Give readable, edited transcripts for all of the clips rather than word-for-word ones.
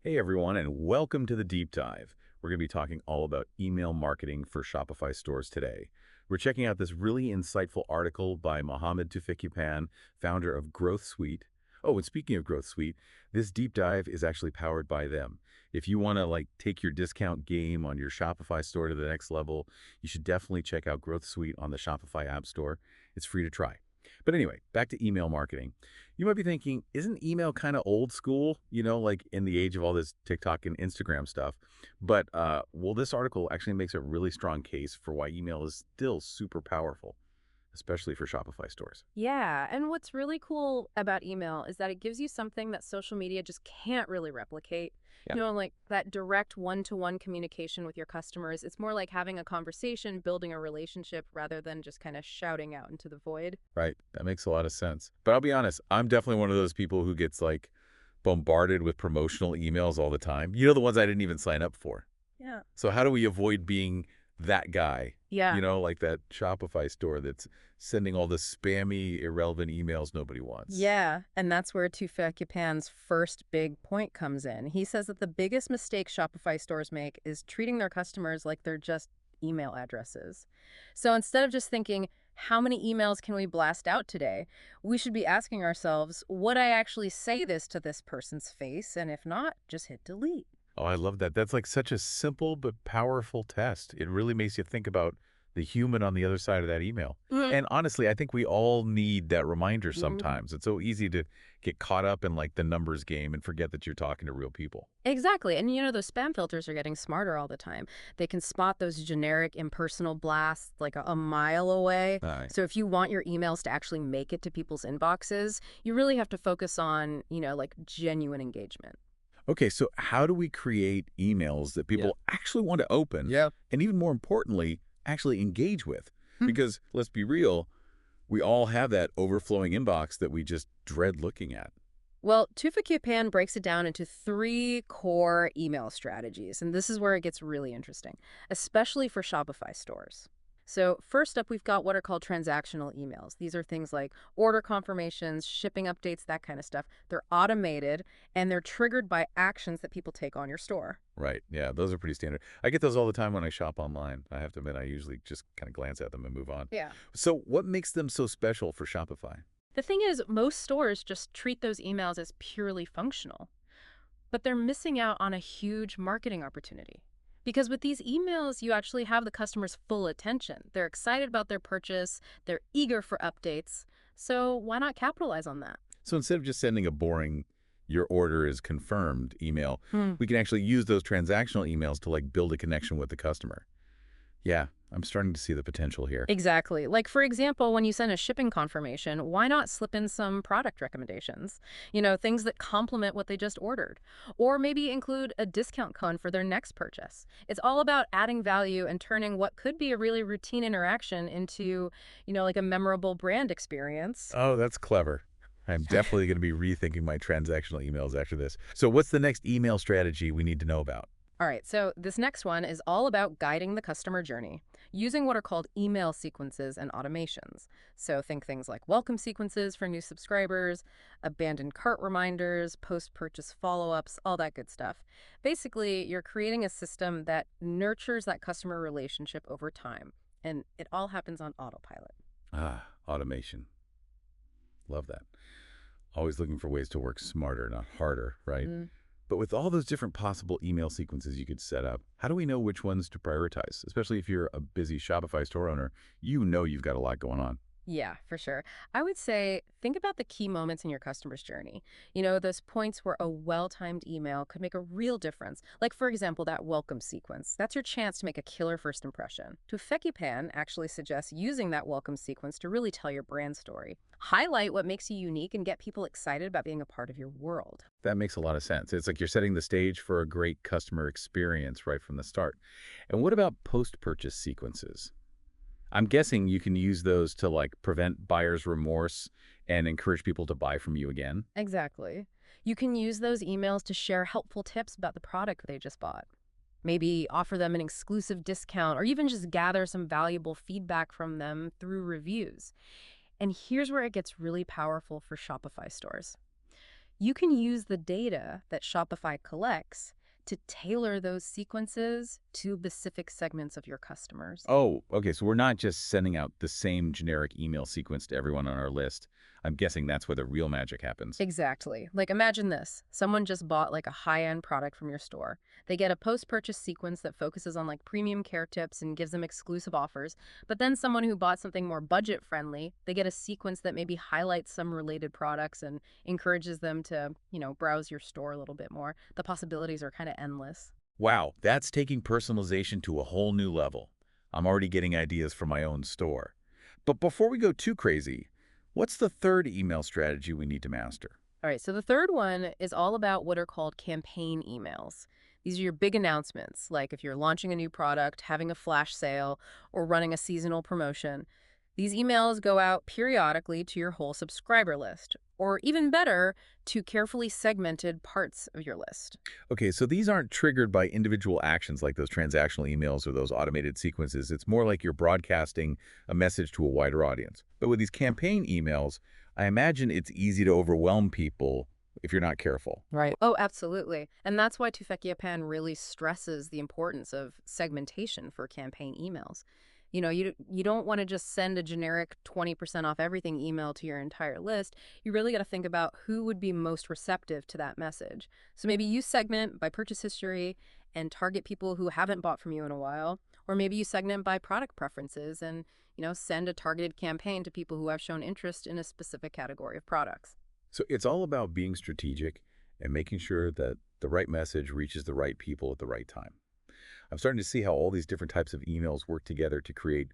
Hey everyone, and welcome to the deep dive. We're going to be talking all about email marketing for Shopify stores today. We're checking out this really insightful article by Mohammed Tufekciupan, founder of Growth Suite. Oh, and speaking of Growth Suite, this deep dive is actually powered by them. If you want to take your discount game on your Shopify store to the next level, you should definitely check out Growth Suite on the Shopify App Store. It's free to try. But anyway, back to email marketing. You might be thinking, isn't email kind of old school, like in the age of all this TikTok and Instagram stuff? But, well, this article actually makes a really strong case for why email is still super powerful, especially for Shopify stores. Yeah, and what's really cool about email is that it gives you something that social media just can't really replicate. Yeah. Like that direct one-to-one communication with your customers. It's more like having a conversation, building a relationship rather than just kind of shouting out into the void. Right. That makes a lot of sense. But I'll be honest, I'm definitely one of those people who gets bombarded with promotional emails all the time. You know, the ones I didn't even sign up for. Yeah. So how do we avoid being that guy? Yeah. Like that Shopify store that's sending all the spammy, irrelevant emails nobody wants. Yeah, and that's where Tufekciupan's first big point comes in. He says that the biggest mistake Shopify stores make is treating their customers like they're just email addresses. So instead of just thinking, how many emails can we blast out today? We should be asking ourselves, would I actually say this to this person's face? And if not, just hit delete. Oh, I love that. That's such a simple but powerful test. It really makes you think about the human on the other side of that email. Mhm. And honestly, I think we all need that reminder Mhm. sometimes. It's so easy to get caught up in the numbers game and forget that you're talking to real people. Exactly. And those spam filters are getting smarter all the time. They can spot those generic impersonal blasts like a mile away. All right. So if you want your emails to actually make it to people's inboxes, you really have to focus on, like genuine engagement. Okay, so how do we create emails that Yeah. people actually want to open Yeah. and even more importantly, actually engage with? Hmm. Because let's be real, we all have that overflowing inbox that we just dread looking at. Well, Tufekciupan breaks it down into three core email strategies, and this is where it gets really interesting, especially for Shopify stores. So first up, we've got what are called transactional emails. These are things like order confirmations, shipping updates, that kind of stuff. They're automated, and they're triggered by actions that people take on your store. Right. Yeah, those are pretty standard. I get those all the time when I shop online. I have to admit, I usually just kind of glance at them and move on. Yeah. So what makes them so special for Shopify? The thing is, most stores just treat those emails as purely functional, but they're missing out on a huge marketing opportunity. Because with these emails, you actually have the customer's full attention. They're excited about their purchase, they're eager for updates. So why not capitalize on that? So instead of just sending a boring "your order is confirmed" email, Hmm. we can actually use those transactional emails to build a connection with the customer. Yeah, I'm starting to see the potential here. Exactly. Like, for example, when you send a shipping confirmation, why not slip in some product recommendations? Things that complement what they just ordered. Or maybe include a discount code for their next purchase. It's all about adding value and turning what could be a really routine interaction into, like a memorable brand experience. Oh, that's clever. I'm definitely going to be rethinking my transactional emails after this. So what's the next email strategy we need to know about? All right, so this next one is all about guiding the customer journey using what are called email sequences and automations. So think things like welcome sequences for new subscribers, abandoned cart reminders, post-purchase follow-ups, all that good stuff. Basically, you're creating a system that nurtures that customer relationship over time, and it all happens on autopilot. Ah, automation. Love that. Always looking for ways to work smarter, not harder, right? But with all those different possible email sequences you could set up, how do we know which ones to prioritize? Especially if you're a busy Shopify store owner, you've got a lot going on. Yeah, for sure. I would say think about the key moments in your customer's journey. Those points where a well-timed email could make a real difference. Like, for example, that welcome sequence. That's your chance to make a killer first impression. Tufekciupan actually suggests using that welcome sequence to really tell your brand story. Highlight what makes you unique and get people excited about being a part of your world. That makes a lot of sense. It's like you're setting the stage for a great customer experience right from the start. And what about post-purchase sequences? I'm guessing you can use those to prevent buyer's remorse and encourage people to buy from you again. Exactly. You can use those emails to share helpful tips about the product they just bought. Maybe offer them an exclusive discount or even just gather some valuable feedback from them through reviews. And here's where it gets really powerful for Shopify stores. You can use the data that Shopify collects to tailor those sequences to specific segments of your customers. Oh, okay, so we're not just sending out the same generic email sequence to everyone on our list. I'm guessing that's where the real magic happens. Exactly. Like imagine this. Someone just bought like a high-end product from your store. They get a post-purchase sequence that focuses on like premium care tips and gives them exclusive offers. But then someone who bought something more budget-friendly, they get a sequence that maybe highlights some related products and encourages them to, browse your store a little bit more. The possibilities are kind of endless. Wow, that's taking personalization to a whole new level. I'm already getting ideas for my own store. But before we go too crazy, what's the third email strategy we need to master? All right, so the third one is all about what are called campaign emails. These are your big announcements, like if you're launching a new product, having a flash sale, or running a seasonal promotion. These emails go out periodically to your whole subscriber list, or even better, to carefully segmented parts of your list. Okay, so these aren't triggered by individual actions like those transactional emails or those automated sequences. It's more like you're broadcasting a message to a wider audience. But with these campaign emails, I imagine it's easy to overwhelm people if you're not careful. Right. Oh, absolutely. And that's why Tufekci really stresses the importance of segmentation for campaign emails. You don't want to just send a generic 20% off everything email to your entire list. You really got to think about who would be most receptive to that message. So maybe you segment by purchase history and target people who haven't bought from you in a while, or maybe you segment by product preferences and, send a targeted campaign to people who have shown interest in a specific category of products. So it's all about being strategic and making sure that the right message reaches the right people at the right time. I'm starting to see how all these different types of emails work together to create,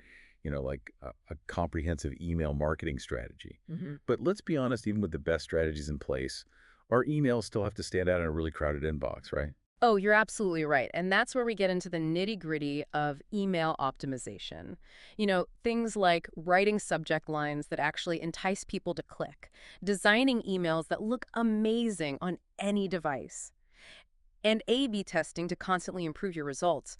like a comprehensive email marketing strategy. hmm But let's be honest, even with the best strategies in place, our emails still have to stand out in a really crowded inbox, right? Oh, you're absolutely right. And that's where we get into the nitty-gritty of email optimization. Things like writing subject lines that actually entice people to click, designing emails that look amazing on any device, and A/B testing to constantly improve your results.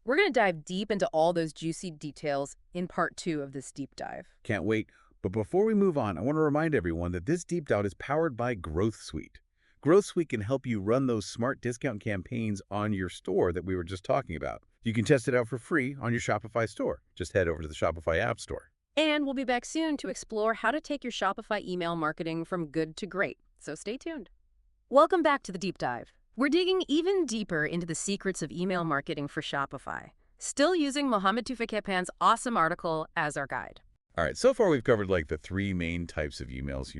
We're going to dive deep into all those juicy details in part 2 of this deep dive. Can't wait. But before we move on, I want to remind everyone that this deep dive is powered by Growth Suite. Growth Suite can help you run those smart discount campaigns on your store that we were just talking about. You can test it out for free on your Shopify store. Just head over to the Shopify App Store. And we'll be back soon to explore how to take your Shopify email marketing from good to great. So stay tuned. Welcome back to the deep dive. We're digging even deeper into the secrets of email marketing for Shopify, still using Mohammed Tufekci's awesome article as our guide. All right, so far we've covered like the three main types of emails,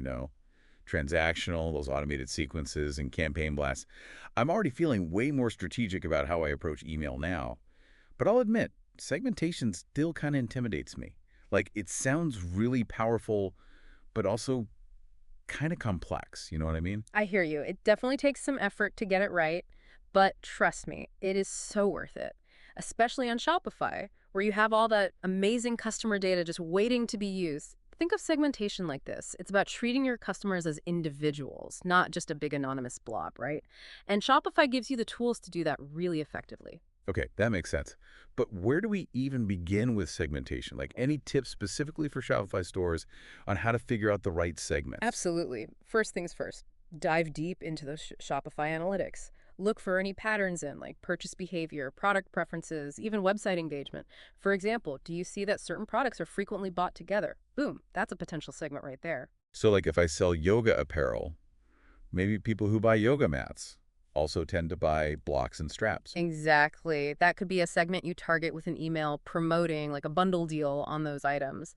transactional, those automated sequences, and campaign blasts. I'm already feeling way more strategic about how I approach email now. But I'll admit, segmentation still kind of intimidates me. Like, it sounds really powerful, but also kind of complex. You know what I mean? I hear you. It definitely takes some effort to get it right, but trust me, it is so worth it, especially on Shopify, where you have all that amazing customer data just waiting to be used. Think of segmentation like this. It's about treating your customers as individuals, not just a big anonymous blob, right? And Shopify gives you the tools to do that really effectively. Okay, that makes sense. But where do we even begin with segmentation? Like, any tips specifically for Shopify stores on how to figure out the right segments? Absolutely. First things first, dive deep into those Shopify analytics. Look for any patterns in like purchase behavior, product preferences, even website engagement. For example, do you see that certain products are frequently bought together? Boom, that's a potential segment right there. So, like, if I sell yoga apparel, maybe people who buy yoga mats also tend to buy blocks and straps. Exactly. That could be a segment you target with an email promoting like a bundle deal on those items.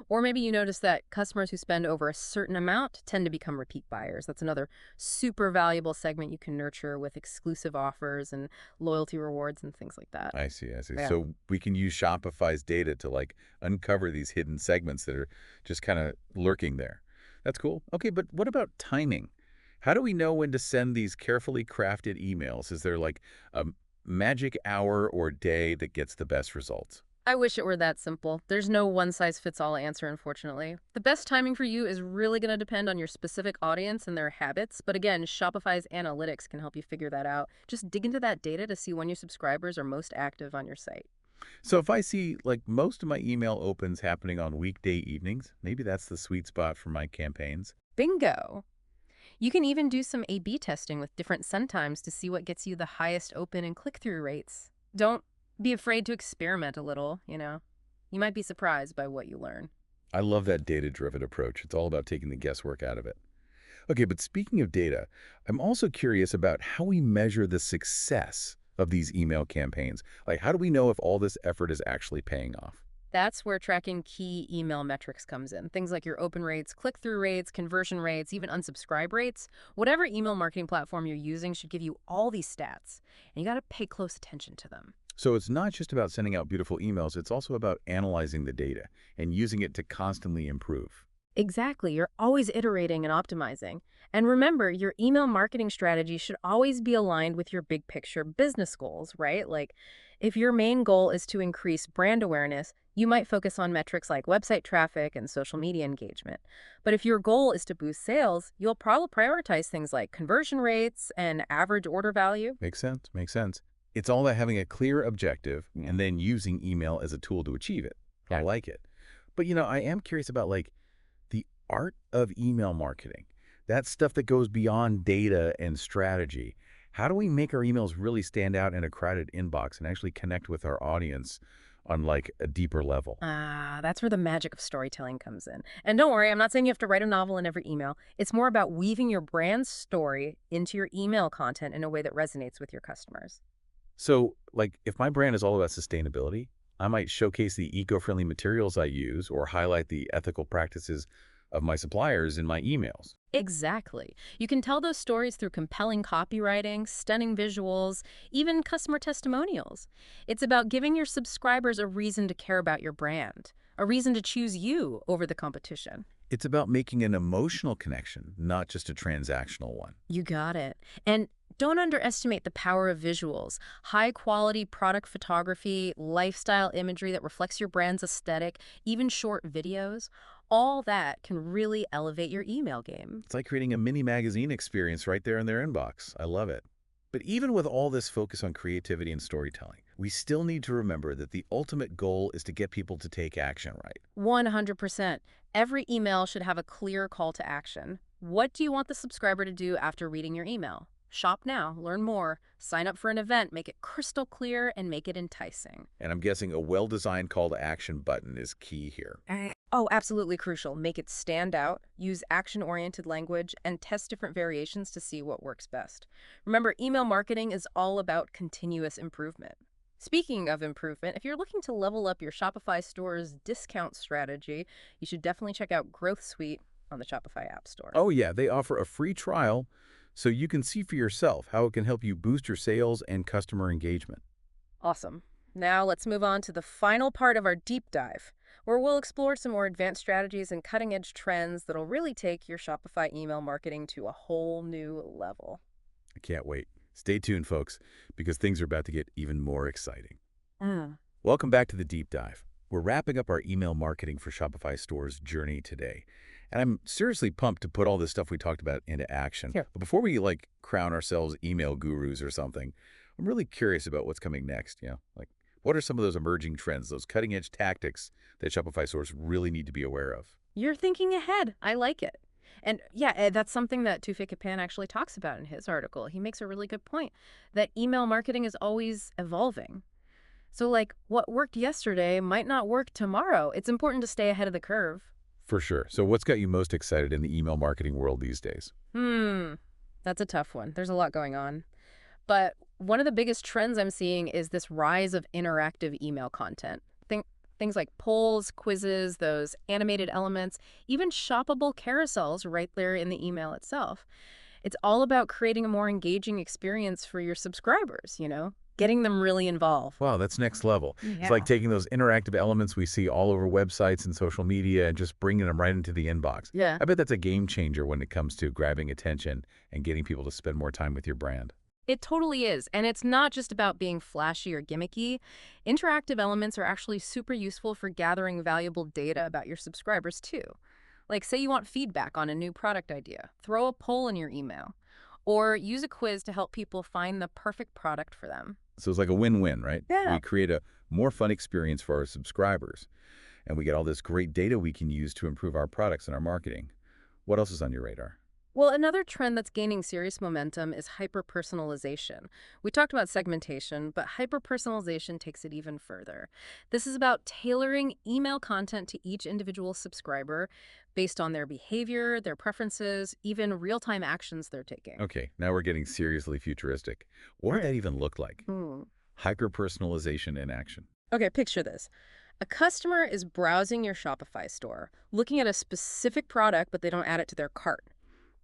Or maybe you notice that customers who spend over a certain amount tend to become repeat buyers. That's another super valuable segment you can nurture with exclusive offers and loyalty rewards and things like that. I see, I see. Yeah. So we can use Shopify's data to like uncover these hidden segments that are just kind of lurking there. That's cool. Okay, but what about timing? How do we know when to send these carefully crafted emails? Is there like a magic hour or day that gets the best results? I wish it were that simple. There's no one-size-fits-all answer, unfortunately. The best timing for you is really going to depend on your specific audience and their habits. But again, Shopify's analytics can help you figure that out. Just dig into that data to see when your subscribers are most active on your site. So if I see like most of my email opens happening on weekday evenings, maybe that's the sweet spot for my campaigns. Bingo! You can even do some A/B testing with different send times to see what gets you the highest open and click-through rates. Don't be afraid to experiment a little. You might be surprised by what you learn. I love that data-driven approach. It's all about taking the guesswork out of it. Okay, but speaking of data, I'm also curious about how we measure the success of these email campaigns. Like, how do we know if all this effort is actually paying off? That's where tracking key email metrics comes in. Things like your open rates, click-through rates, conversion rates, even unsubscribe rates. Whatever email marketing platform you're using should give you all these stats, and you got to pay close attention to them. So it's not just about sending out beautiful emails, it's also about analyzing the data and using it to constantly improve. Exactly. You're always iterating and optimizing. And remember, your email marketing strategy should always be aligned with your big picture business goals, right? Like, if your main goal is to increase brand awareness, you might focus on metrics like website traffic and social media engagement. But if your goal is to boost sales, you'll probably prioritize things like conversion rates and average order value. Makes sense, makes sense. It's all about having a clear objective and then using email as a tool to achieve it. I Yeah. like it. But I am curious about the art of email marketing. That stuff that goes beyond data and strategy. How do we make our emails really stand out in a crowded inbox and actually connect with our audience on a deeper level? That's where the magic of storytelling comes in. And don't worry, I'm not saying you have to write a novel in every email. It's more about weaving your brand story into your email content in a way that resonates with your customers. So, if my brand is all about sustainability, I might showcase the eco-friendly materials I use or highlight the ethical practices of my suppliers in my emails. Exactly. You can tell those stories through compelling copywriting, stunning visuals, even customer testimonials. It's about giving your subscribers a reason to care about your brand, a reason to choose you over the competition. It's about making an emotional connection, not just a transactional one. You got it. And don't underestimate the power of visuals. High quality product photography, lifestyle imagery that reflects your brand's aesthetic, even short videos, all that can really elevate your email game. It's like creating a mini magazine experience right there in their inbox. I love it. But even with all this focus on creativity and storytelling, we still need to remember that the ultimate goal is to get people to take action, right? 100%. Every email should have a clear call to action. What do you want the subscriber to do after reading your email? Shop now, learn more, sign up for an event, make it crystal clear, and make it enticing. And I'm guessing a well-designed call to action button is key here. Oh, absolutely crucial. Make it stand out, use action-oriented language, and test different variations to see what works best. Remember, email marketing is all about continuous improvement. Speaking of improvement, if you're looking to level up your Shopify store's discount strategy, you should definitely check out Growth Suite on the Shopify App Store. Oh yeah, they offer a free trial so you can see for yourself how it can help you boost your sales and customer engagement. Awesome. Now let's move on to the final part of our deep dive, where we'll explore some more advanced strategies and cutting-edge trends that'll really take your Shopify email marketing to a whole new level. I can't wait. Stay tuned, folks, because things are about to get even more exciting. Welcome back to the deep dive. We're wrapping up our email marketing for Shopify stores journey today. And I'm seriously pumped to put all this stuff we talked about into action. Here. But before we crown ourselves email gurus or something, I'm really curious about what's coming next. What are some of those emerging trends, those cutting edge tactics that Shopify stores really need to be aware of? You're thinking ahead. I like it. And yeah, that's something that Tufik Kapan actually talks about in his article. He makes a really good point that email marketing is always evolving. So what worked yesterday might not work tomorrow. It's important to stay ahead of the curve. For sure. So what's got you most excited in the email marketing world these days? That's a tough one. There's a lot going on. But one of the biggest trends I'm seeing is this rise of interactive email content. Things like polls, quizzes, those animated elements, even shoppable carousels right there in the email itself. It's all about creating a more engaging experience for your subscribers, getting them really involved. Wow, that's next level. It's Yeah. like taking those interactive elements we see all over websites and social media and just bringing them right into the inbox. Yeah. I bet that's a game changer when it comes to grabbing attention and getting people to spend more time with your brand. It totally is. And it's not just about being flashy or gimmicky. Interactive elements are actually super useful for gathering valuable data about your subscribers, too. Like, say you want feedback on a new product idea, throw a poll in your email, or use a quiz to help people find the perfect product for them. So it's like a win-win, right? Yeah. We create a more fun experience for our subscribers, and we get all this great data we can use to improve our products and our marketing. What else is on your radar? Well, another trend that's gaining serious momentum is hyper-personalization. We talked about segmentation, but hyper-personalization takes it even further. This is about tailoring email content to each individual subscriber based on their behavior, their preferences, even real-time actions they're taking. Okay, now we're getting seriously futuristic. What would that even look like? Hmm. Hyper-personalization in action. Okay, picture this. A customer is browsing your Shopify store, looking at a specific product, but they don't add it to their cart.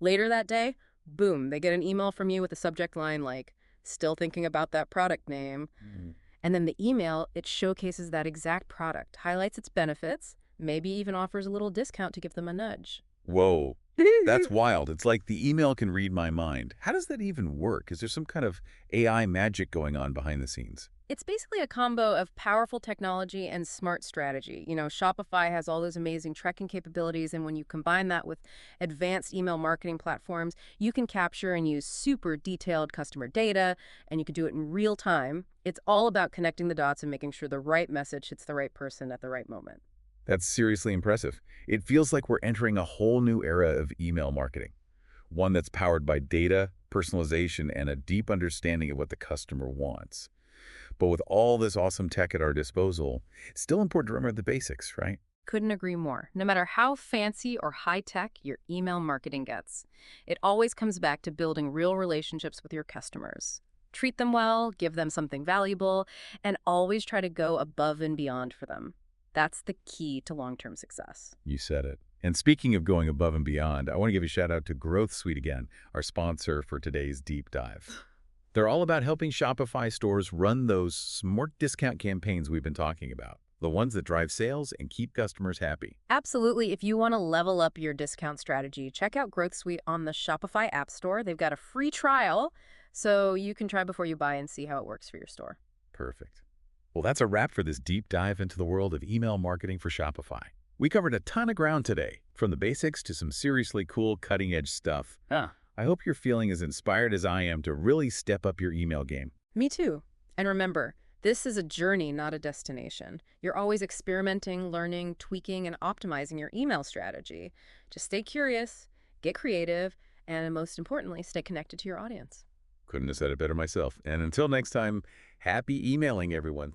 Later that day, boom, they get an email from you with a subject line like, still thinking about that product name. Mm. And then the email, it showcases that exact product, highlights its benefits, maybe even offers a little discount to give them a nudge. Whoa, that's wild. It's like the email can read my mind. How does that even work? Is there some kind of AI magic going on behind the scenes? It's basically a combo of powerful technology and smart strategy. Shopify has all those amazing tracking capabilities, and when you combine that with advanced email marketing platforms, you can capture and use super detailed customer data, and you can do it in real time. It's all about connecting the dots and making sure the right message hits the right person at the right moment. That's seriously impressive. It feels like we're entering a whole new era of email marketing, one that's powered by data, personalization, and a deep understanding of what the customer wants. But with all this awesome tech at our disposal, it's still important to remember the basics, right? Couldn't agree more. No matter how fancy or high tech your email marketing gets, it always comes back to building real relationships with your customers. Treat them well, give them something valuable, and always try to go above and beyond for them. That's the key to long-term success. You said it. And speaking of going above and beyond, I want to give a shout out to Growth Suite again, our sponsor for today's deep dive. They're all about helping Shopify stores run those smart discount campaigns we've been talking about, the ones that drive sales and keep customers happy. Absolutely. If you want to level up your discount strategy, check out Growth Suite on the Shopify App Store. They've got a free trial, so you can try before you buy and see how it works for your store. Perfect. Well, that's a wrap for this deep dive into the world of email marketing for Shopify. We covered a ton of ground today, from the basics to some seriously cool cutting-edge stuff. I hope you're feeling as inspired as I am to really step up your email game. Me too. And remember, this is a journey, not a destination. You're always experimenting, learning, tweaking, and optimizing your email strategy. Just stay curious, get creative, and most importantly, stay connected to your audience. Couldn't have said it better myself. And until next time, happy emailing, everyone.